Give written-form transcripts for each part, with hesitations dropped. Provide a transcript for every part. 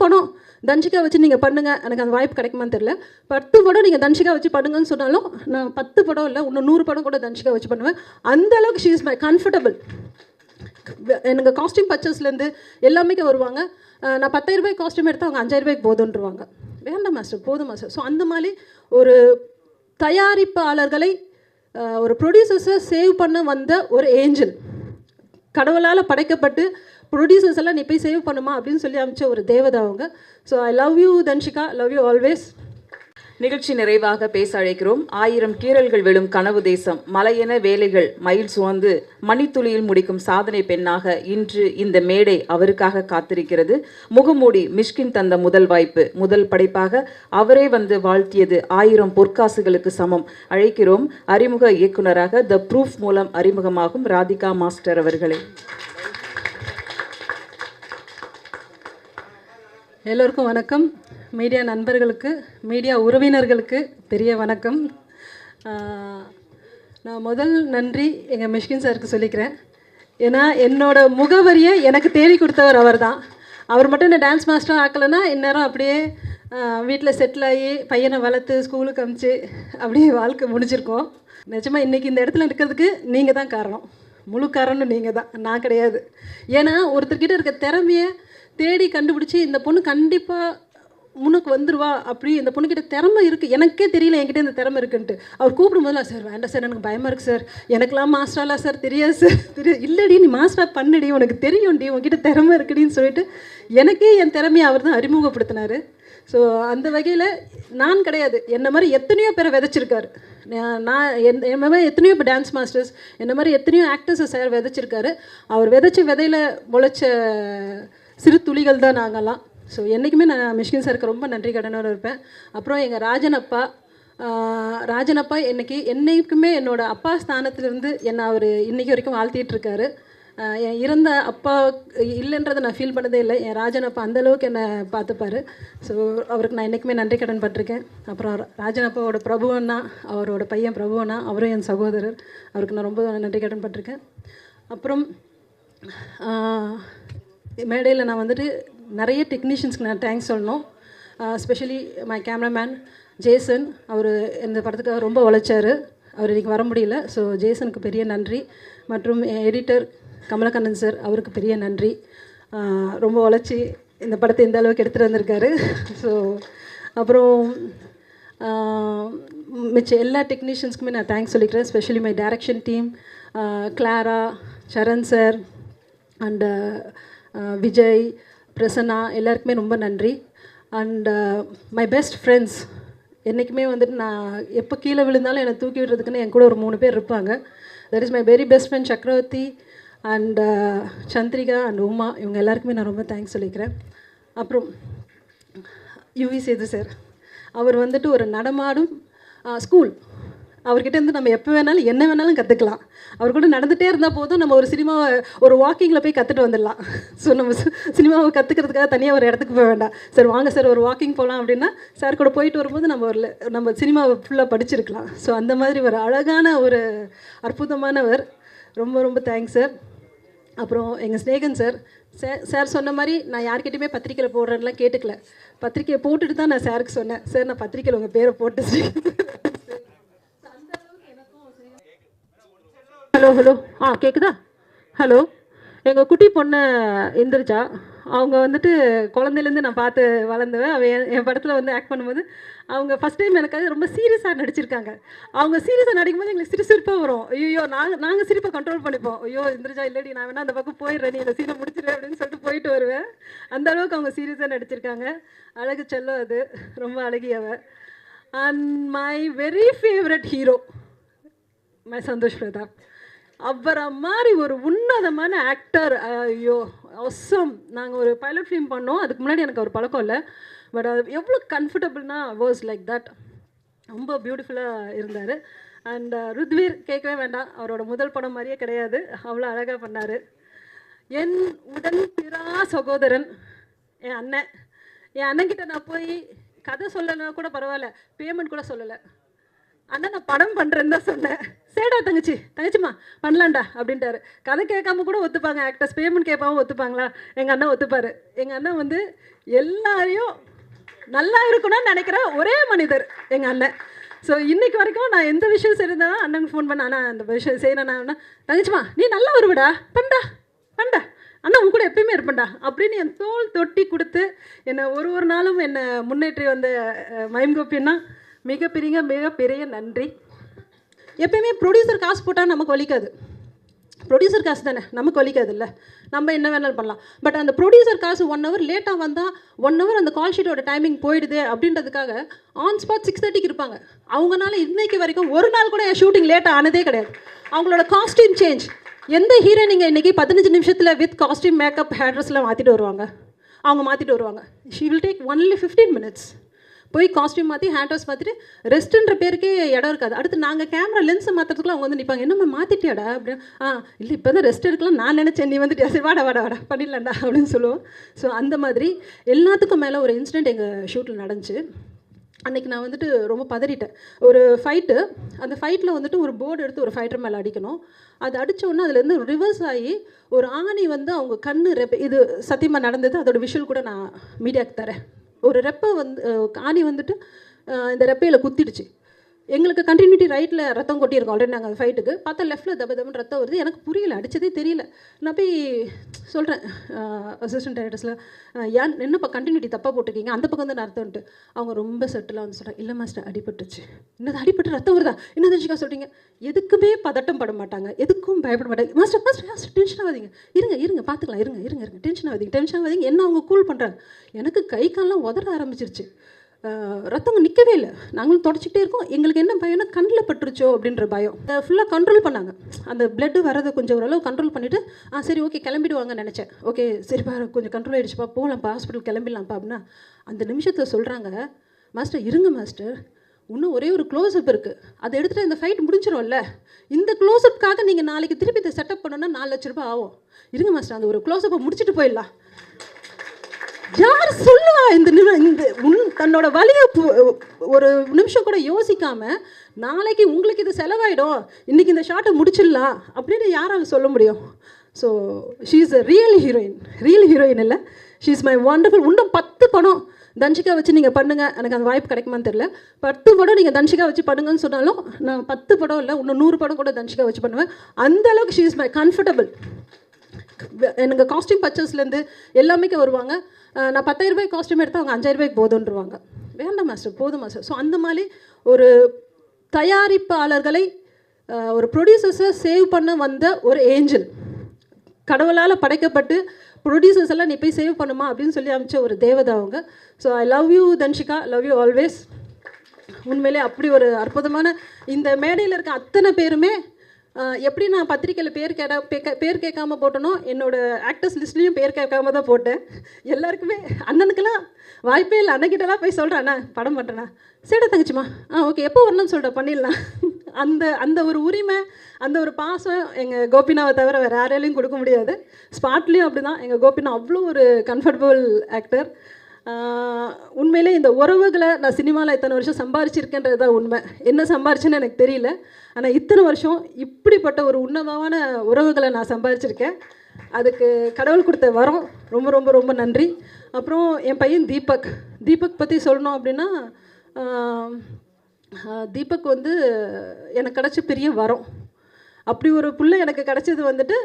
படம் தன்ஷிகா வச்சு நீங்கள் பண்ணுங்கள், எனக்கு அந்த வாய்ப்பு கிடைக்குமான்னு தெரியல. 10 படம் நீங்கள் தன்ஷிகா வச்சு பண்ணுங்கன்னு சொன்னாலும் நான் 10 படம் இல்லை, இன்னும் 100 படம் கூட தன்ஷிகா வச்சு பண்ணுவேன். அந்தளவுக்கு ஷீ இஸ் மை கம்ஃபர்டபுள். எனக்கு காஸ்டியூம் பர்ச்சேஸ்லேருந்து எல்லாமே வருவாங்க. நான் 10,000 ரூபாய்க்கு காஸ்டியூம் எடுத்தால் அவங்க 5,000 ரூபாய்க்கு போதுன்றுவாங்க. வேண்டாம் மாஸ்டர், போதும் மாஸ்டர். ஸோ அந்த மாதிரி ஒரு தயாரிப்பாளர்களை, ஒரு ப்ரொடியூசர்ஸை சேவ் பண்ண வந்த ஒரு ஏஞ்சல், கடவுளால் படைக்கப்பட்டு ப்ரொடியூசர்ஸ் எல்லாம் நீ போய் சேவ் பண்ணுமா அப்படின்னு சொல்லி அனுப்பிச்ச ஒரு தேவதை அவங்க. So I love you Dhanshika, love you always. நிகழ்ச்சி நிறைவாக பேச அழைக்கிறோம். 1000 கீறல்கள் விழும் கனவு தேசம், மலையென வேலைகள் மயில் சுமந்து மணித்துளியில் முடிக்கும் சாதனை பெண்ணாக இன்று இந்த மேடை அவருக்காக காத்திருக்கிறது. முகமூடி மிஷ்கின் தந்த முதல் வாய்ப்பு, முதல் படைப்பாக அவரே வந்து வாழ்த்தியது 1000 பொற்காசுகளுக்கு சமம். அழைக்கிறோம் அறிமுக இயக்குனராக த ப்ரூஃப் மூலம் அறிமுகமாகும் ராதிகா மாஸ்டர் அவர்களை. எல்லோருக்கும் வணக்கம். மீடியா நண்பர்களுக்கு, மீடியா உறவினர்களுக்கு பெரிய வணக்கம். நான் முதல் நன்றி எங்கள் மிஷ்கின் சாருக்கு சொல்லிக்கிறேன். ஏன்னா என்னோட முகவரியை எனக்கு தேடி கொடுத்தவர் அவர் தான். அவர் மட்டும் என்ன டான்ஸ் மாஸ்டராக ஆக்கலைன்னா இந்நேரம் அப்படியே வீட்டில் செட்டில் ஆகி பையனை வளர்த்து ஸ்கூலுக்கு அனுப்பிச்சு அப்படியே வாழ்க்கை முடிச்சிருக்கோம். நிஜமாக இன்றைக்கி இந்த இடத்துல இருக்கிறதுக்கு நீங்கள் தான் காரணம், முழு காரணம் நீங்கள் தான், நான் கிடையாது. ஏன்னா ஒருத்தர்கிட்ட இருக்க திறமையை தேடி கண்டுபிடிச்சி இந்த பொண்ணு கண்டிப்பாக முன்னுக்கு வந்துடுவா, அப்படி இந்த பொண்ணுக்கிட்ட திறமை இருக்குது, எனக்கே தெரியல என்கிட்ட இந்த திறமை இருக்குன்ட்டு. அவர் கூப்பிடும் போதுல, சார் வேண்டாம் சார், எனக்கு பயமாக இருக்குது சார், எனக்கெல்லாம் மாஸ்டராலாம் சார் தெரியாது சார், இல்லைடி நீ மாஸ்டராக பண்ணுடி, உனக்கு தெரியும்டி, உங்ககிட்ட திறமை இருக்குடின்னு சொல்லிட்டு எனக்கே என் திறமையை அவர் தான் அறிமுகப்படுத்தினார். ஸோ அந்த வகையில் நான் கிடையாது, என்ன மாதிரி எத்தனையோ பேரை விதைச்சிருக்காரு. நான் என் மாதிரி எத்தனையோ இப்போ டான்ஸ் மாஸ்டர்ஸ், என்ன மாதிரி எத்தனையோ ஆக்டர்ஸை சார் விதைச்சிருக்காரு. அவர் விதைச்ச விதையில் முளைச்ச சிறு துளிகள் தான் நாங்கள்லாம். ஸோ என்றைக்குமே நான் மிஷ்கின் சாருக்கு ரொம்ப நன்றி கடனோடு இருப்பேன். அப்புறம் எங்கள் ராஜனப்பா என்றைக்குமே என்னோடய அப்பா ஸ்தானத்துலேருந்து என்னை அவர் இன்றைக்கி வரைக்கும் வாழ்த்திட்டுருக்காரு. என் இறந்த அப்பா இல்லைன்றதை நான் ஃபீல் பண்ணதே இல்லை. என் ராஜனப்பா அந்தளவுக்கு என்னை பார்த்துப்பார். ஸோ அவருக்கு நான் என்றைக்குமே நன்றி கடன் பட்டிருக்கேன். அப்புறம் ராஜனப்பாவோட பிரபுவண்ணா, அவரோட பையன் பிரபுவண்ணா, அவரும் என் சகோதரர், அவருக்கு நான் ரொம்ப நன்றி கடன் பட்டிருக்கேன். அப்புறம் மேடையில் நான் வந்துட்டு நிறைய டெக்னீஷியன்ஸ்க்கு நான் தேங்க்ஸ் சொல்லணும். ஸ்பெஷலி மை கேமராமேன் ஜேசன், அவர் இந்த படத்துக்காக ரொம்ப உழைச்சார், அவர் இன்றைக்கி வர முடியல. ஸோ ஜேசனுக்கு பெரிய நன்றி. மற்றும் என் எடிட்டர் கமலக்கண்ணன் சார், அவருக்கு பெரிய நன்றி. ரொம்ப உழைச்சி இந்த படத்தை இந்த அளவுக்கு எடுத்துகிட்டு வந்திருக்காரு. ஸோ அப்புறம் மிச்ச எல்லா டெக்னீஷியன்ஸ்க்குமே நான் தேங்க்ஸ் சொல்லிக்கிறேன். Specially my direction team, Clara, Saran sir and Vijay, Prasanna, எல்லாருக்குமே ரொம்ப நன்றி. அண்ட் மை பெஸ்ட் ஃப்ரெண்ட்ஸ், என்றைக்குமே வந்துட்டு நான் எப்போ கீழே விழுந்தாலும் என்னை தூக்கி விடுறதுக்குன்னு என் கூட ஒரு 3 பேர் இருப்பாங்க. That is my very best friend சக்கரவர்த்தி அண்ட் சந்திரிகா அண்ட் உமா, இவங்க எல்லாருக்குமே நான் ரொம்ப தேங்க்ஸ் சொல்லிக்கிறேன். அப்புறம் யுவி சேது சார், அவர் வந்துட்டு ஒரு நடமாடும் ஸ்கூல். அவர்கிட்டேருந்து நம்ம எப்போ வேணாலும் என்ன வேணாலும் கற்றுக்கலாம். அவர் கூட நடந்துகிட்டே இருந்தால் போதும், நம்ம ஒரு சினிமாவை ஒரு வாக்கிங்கில் போய் கற்றுட்டு வந்துடலாம். ஸோ நம்ம சினிமாவை கற்றுக்கிறதுக்காக தனியாக ஒரு இடத்துக்கு போக வேண்டாம். சார் வாங்க சார் ஒரு வாக்கிங் போகலாம் அப்படின்னா சார் கூட போயிட்டு வரும்போது நம்ம சினிமாவை ஃபுல்லாக படிச்சிருக்கலாம். ஸோ அந்த மாதிரி ஒரு அழகான ஒரு அற்புதமானவர். ரொம்ப ரொம்ப தேங்க்ஸ் சார். அப்புறம் எங்கள் ஸ்நேகன் சார், சார் சொன்ன மாதிரி நான் யார்கிட்டையுமே பத்திரிக்கையில் போடுறேன்லாம் கேட்டுக்கல. பத்திரிக்கையை போட்டுட்டு தான் நான் சாருக்கு சொன்னேன், சார் நான் பத்திரிக்கையில் உங்கள் பேரை போட்டு. ஹலோ கேட்குதா? ஹலோ, எங்கள் குட்டி பொண்ணு எந்திரிச்சா. அவங்க வந்துட்டு குழந்தையிலேருந்து நான் பார்த்து வளர்ந்தவன். அவன் என் படத்தில் வந்து ஆக்ட் பண்ணும்போது அவங்க ஃபஸ்ட் டைம் எனக்காக ரொம்ப சீரியஸாக நடிச்சிருக்காங்க. அவங்க சீரியஸாக நடிக்கும்போது எங்களுக்கு சிரிப்பாக வரும். ஐயோ நாங்கள் சிரிப்பை கண்ட்ரோல் பண்ணிப்போம். ஐயோ எந்திரிச்சா இல்லடி, நான் வேணா அந்த பக்கம் போயிடுறேன், நீ இந்த சீனை முடிச்சிடு அப்படின்னு சொல்லிட்டு போயிட்டு வருவேன். அந்த அளவுக்கு அவங்க சீரியஸாக நடிச்சிருக்காங்க. அழகு செல்லம், அது ரொம்ப அழகியவ. And my very favourite hero my Santhosh Prathap. அவரை மாதிரி ஒரு உன்னதமான ஆக்டர், ஐயோ அவசம். நாங்கள் ஒரு பைலட் ஃபிலிம் பண்ணோம், அதுக்கு முன்னாடி எனக்கு ஒரு பழக்கம் இல்லை. பட் அது எவ்வளோ கம்ஃபர்டபுள்னா வாஸ் லைக் தட். ரொம்ப பியூட்டிஃபுல்லாக இருந்தார். அண்ட் ருத்வீர் கேட்கவே வேண்டாம், அவரோட முதல் படம் மாதிரியே கிடையாது, அவ்வளோ அழகாக பண்ணார். என் உடன் பிறா சகோதரன், என் அண்ணன்கிட்ட நான் போய் கதை சொல்லலைன்னா கூட பரவாயில்ல, பேமெண்ட் கூட சொல்லலை. அண்ணா நான் படம் பண்ணுறேன்னு தான் சொன்னேன். சேடா தங்கச்சி தங்கச்சிம்மா பண்ணலாம்டா அப்படின்ட்டாரு. கதை கேட்காம கூட ஒத்துப்பாங்க ஆக்டர்ஸ், பேமெண்ட் கேட்பாம ஒத்துப்பாங்களா? எங்கள் அண்ணன் ஒத்துப்பார். எங்கள் அண்ணன் வந்து எல்லாரையும் நல்லா இருக்கணும்னு நினைக்கிற ஒரே மனிதர் எங்கள் அண்ணன். ஸோ இன்னைக்கு வரைக்கும் நான் எந்த விஷயம் செய்யிருந்தாலும் அண்ணனுக்கு ஃபோன் பண்ண, ஆனால் அந்த விஷயம் செய்யணும்னா தங்கச்சிம்மா நீ நல்லா வருவிடா, பண்ணா பண்ணா அண்ணா உன் கூட எப்பயுமே இருப்பேன்டா அப்படின்னு என் தோல் தொட்டி கொடுத்து என்னை ஒரு நாளும் என்னை முன்னேற்றி வந்த மைம் கோபின்னா மிகப்பெரிய நன்றி. எப்பயுமே ப்ரொடியூசர் காசு போட்டால் நமக்கு வலிக்காது, ப்ரொடியூசர் காசு தானே நமக்கு வலிக்காது இல்லை, நம்ம என்ன வேணாலும் பண்ணலாம். பட் அந்த ப்ரொடியூசர் காசு 1 hour லேட்டாக வந்தால் 1 hour அந்த கால் ஷீட்டோட டைமிங் போயிடுது அப்படின்றதுக்காக ஆன் ஸ்பாட் 6:30க்கு இருப்பாங்க. அவங்களால இன்னைக்கு வரைக்கும் ஒரு நாள் கூட என் ஷூட்டிங் லேட்டாக ஆனதே கிடையாது. அவங்களோட காஸ்டியூம் சேஞ்ச், எந்த ஹீரோயினிங்க இன்றைக்கி 15 நிமிஷத்தில் வித் காஸ்டியூம் மேக்கப் ஹேர் ட்ரெஸ்லாம் மாற்றிட்டு வருவாங்க, அவங்க மாற்றிட்டு வருவாங்க. She will take only 15 minutes. போய் காஸ்டியூம் மாற்றி ஹேர் ட்ரெஸ் மாற்றிட்டு ரெஸ்ட்டுன்ற பேருக்கே இடம் இருக்காது. அடுத்து நாங்கள் கேமரா லென்ஸை மாற்றுறதுக்குள்ள அவங்க வந்து நிற்பாங்க, என்னம்மா மாற்றிட்டியாடா அப்படின்னு. இல்லை இப்போ தான் ரெஸ்ட் எடுக்கலாம் நான் நினச்சேன், நீ வந்துட்டு சரி வாடா வாடா வாடா பண்ணிடலாம்டா அப்படின்னு சொல்லுவோம். ஸோ அந்த மாதிரி எல்லாத்துக்கும் மேலே ஒரு இன்சிடெண்ட் எங்கள் ஷூட்டில் நடந்துச்சு. அன்றைக்கி நான் வந்துட்டு ரொம்ப பதறிட்டேன். ஒரு ஃபைட்டு, அந்த ஃபைட்டில் வந்துட்டு ஒரு போர்டு எடுத்து ஒரு ஃபைட்டர் மேலே அடிக்கணும். அது அடித்தோடனே அதுலேருந்து ரிவர்ஸ் ஆகி ஒரு ஆணி வந்து அவங்க கண்ணு இது சத்தியமாக நடந்தது. அதோட விஷுவல் கூட நான் மீடியாவுக்கு தரேன். ஒரு ரெப்பை வந்து ஆணி வந்துட்டு இந்த ரெப்பையில் குத்திடுச்சு. எங்களுக்கு கண்டினியூட்டி ரைட்டில் ரத்தம் கொட்டியிருக்கோம் ஆல்ரெடி. நாங்கள் அந்த ஃபைட்டுக்கு பார்த்தா லெஃப்ட்டில் தபன்னு ரத்தம் வருது. எனக்கு புரியல, அடித்ததே தெரியல. நான் போய் சொல்கிறேன் அசிஸ்டன்ட் டைரக்டர்ஸில், ஏன் என்னப்பா கண்டினியூட்டி தப்பாக போட்டிருக்கீங்க, அந்த பக்கம் வந்து அர்த்தம்ன்ட்டு. அவங்க ரொம்ப செட்டிலாக வந்து சொல்கிறாங்க, இல்லை மாஸ்டர் அடிபட்டுச்சு. என்னது அடிபட்டு ரத்தம் வருதா, என்ன தெரிஞ்சுக்கா சொல்கிறீங்க. எதுக்குமே பதட்டம் பட மாட்டாங்க, எதுக்கும் பயப்பட மாட்டாங்க. மாஸ்டர் மாஸ்டர் மாஸ்டர் டென்ஷன் ஆகாதீங்க, இருங்க பார்த்துக்கலாம், இருங்க டென்ஷன் ஆகாதீங்க என்ன அவங்க கூல் பண்ணுறாங்க. எனக்கு கை காலெலாம் உதற ஆரம்பிச்சிருச்சு. ரத்தம் நிற்கவே இல்லை. நாங்களும் தொடச்சிக்கிட்டே இருக்கோம். எங்களுக்கு என்ன பயம்னா கண்ணில் பட்டுருச்சோ அப்படின்ற பயம். ஃபுல்லாக கண்ட்ரோல் பண்ணாங்க. அந்த பிளட்டு வரதை கொஞ்சம் ஓரளவு கண்ட்ரோல் பண்ணிவிட்டு சரி ஓகே கிளம்பிடுவாங்கன்னு நினச்சேன். ஓகே சரிப்பா கொஞ்சம் கண்ட்ரோல் ஆகிடுச்சுப்பா, போகலாம்ப்பா ஹாஸ்பிட்டல் கிளம்பிடலாம்ப்பா அப்படின்னா அந்த நிமிஷத்தில் சொல்கிறாங்க, மாஸ்டர் இருங்க மாஸ்டர், இன்னும் ஒரே ஒரு க்ளோஸ்அப் இருக்குது, அதை எடுத்துகிட்டு இந்த ஃபைட் முடிஞ்சிடும்ல, இந்த க்ளோஸ்அப்காக நீங்கள் நாளைக்கு திருப்பி இதை செட்டப் பண்ணணுன்னா 4 லட்ச ரூபாய் ஆகும். இருங்க மாஸ்டர் அந்த ஒரு க்ளோஸ்அப்பை முடிச்சுட்டு போயிடலாம். யார் சொல்லுவா இந்த தன்னோட வலியை ஒரு நிமிஷம் கூட யோசிக்காமல் நாளைக்கு உங்களுக்கு இது செலவாயிடும், இன்றைக்கி இந்த ஷார்ட்டை முடிச்சிடலாம் அப்படின்னு யாரால் சொல்ல முடியும்? So she is a real heroine இல்லை, ஷீ இஸ் மை வண்டர்ஃபுல். இன்னும் 10 படம் தன்ஷிகா வச்சு நீங்கள் பண்ணுங்கள், எனக்கு அந்த வாய்ப்பு கிடைக்குமான்னு தெரியல. 10 படம் நீங்கள் தன்ஷிகா வச்சு பண்ணுங்கன்னு சொன்னாலும் நான் 10 படம் இல்லை இன்னும் 100 படம் கூட தன்ஷிகா வச்சு பண்ணுவேன். அந்தளவுக்கு ஷீ இஸ் மை கம்ஃபர்டபுள். எனக்கு காஸ்டியூம் பர்ச்சேஸ்லேருந்து எல்லாமே வருவாங்க. நான் 10,000 ரூபாய்க்கு காஸ்டியூம் எடுத்தால் அவங்க 5,000 ரூபாய்க்கு போதுன்றுவாங்க. வேண்டாம் மாஸ்டர் போதும் மாஸ்டர். ஸோ அந்த மாதிரி ஒரு தயாரிப்பாளர்களை ஒரு ப்ரொடியூசர்ஸை சேவ் பண்ண வந்த ஒரு ஏஞ்சல், கடவுளால் படைக்கப்பட்டு ப்ரொடியூசர்ஸ் எல்லாம் நீ போய் சேவ் பண்ணுமா அப்படின்னு சொல்லி அனுப்பிச்ச ஒரு தேவதை அவங்க. So I love you Dhanshika, love you always. உண்மையிலே அப்படி ஒரு அற்புதமான இந்த மேடையில் இருக்க அத்தனை பேருமே எப்படி நான் பத்திரிக்கையில் பேர் கேட்காம போட்டனோ என்னோடய ஆக்டர்ஸ் லிஸ்ட்லேயும் பேர் கேட்காம தான் போட்டேன். எல்லாருக்குமே அண்ணனுக்கெல்லாம் வாய்ப்பே இல்லை. அண்ணன்கிட்டலாம் போய் சொல்கிறேன், அண்ணா படம் பண்ணுறேண்ணா, சேடா தங்கச்சிம்மா ஓகே எப்போ வரணும்னு சொல்கிறேன் பண்ணிடலாம். அந்த ஒரு உரிமை, அந்த ஒரு பாசம் எங்கள் கோபினாவை தவிர வேறு யாராலையும் கொடுக்க முடியாது. ஸ்பாட்லேயும் அப்படி தான். எங்கள் கோபினா அவ்வளோ ஒரு கம்ஃபர்டபுள் ஆக்டர். உண்மையிலே இந்த உறவுகளை நான் சினிமாவில் இத்தனை வருஷம் சம்பாரிச்சிருக்கேன்றது தான் உண்மை. என்ன சம்பாரிச்சேன்னு எனக்கு தெரியல, ஆனால் இத்தனை வருஷம் இப்படிப்பட்ட ஒரு உன்னதமான உறவுகளை நான் சம்பாரிச்சிருக்கேன். அதுக்கு கடவுள் கொடுத்த வரம். ரொம்ப ரொம்ப ரொம்ப நன்றி. அப்புறம் என் பையன் தீபக் பற்றி சொல்லணும் அப்படின்னா, தீபக் வந்து எனக்கு கிடச்ச பெரிய வரம். அப்படி ஒரு பிள்ளை எனக்கு கிடச்சது வந்துட்டு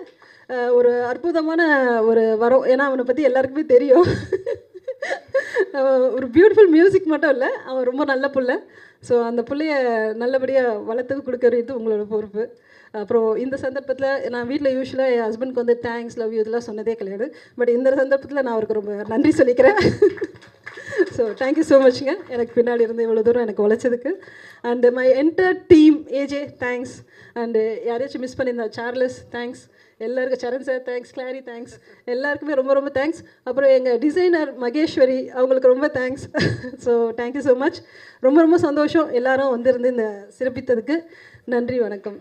ஒரு அற்புதமான ஒரு வரம். ஏன்னா அவனை பற்றி எல்லாருக்குமே தெரியும். ஒரு பியூட்டிஃபுல் மியூசிக் மட்டும் இல்லை, அவன் ரொம்ப நல்ல பிள்ளை. ஸோ அந்த பிள்ளைய நல்லபடியாக வளர்த்து கொடுக்கறது உங்களோட பொறுப்பு. அப்புறம் இந்த சந்தர்ப்பத்தில் நான் வீட்டில் யூஸ்வலாக என் ஹஸ்பண்ட்க்கு வந்து தேங்க்ஸ் லவ் யூ இதெல்லாம் சொன்னதே கிடையாது. பட் இந்த சந்தர்ப்பத்தில் நான் அவருக்கு ரொம்ப நன்றி சொல்லிக்கிறேன். ஸோ தேங்க்யூ ஸோ மச்ங்க, எனக்கு பின்னாடி இருந்து இவ்வளோ தூரம் எனக்கு உழைச்சதுக்கு. And my entire team AJ thanks. And யாரையாச்சும் மிஸ் பண்ணியிருந்தா சார்லஸ் தேங்க்ஸ். எல்லாருக்கும் Saran sir thanks, Clary thanks, எல்லாருக்குமே ரொம்ப ரொம்ப தேங்க்ஸ். அப்புறம் எங்கள் டிசைனர் மகேஸ்வரி அவங்களுக்கு ரொம்ப thanks. So thank you so much. ரொம்ப ரொம்ப சந்தோஷம் எல்லாரும் வந்திருந்து இந்த சிறப்பித்ததுக்கு. நன்றி, வணக்கம்.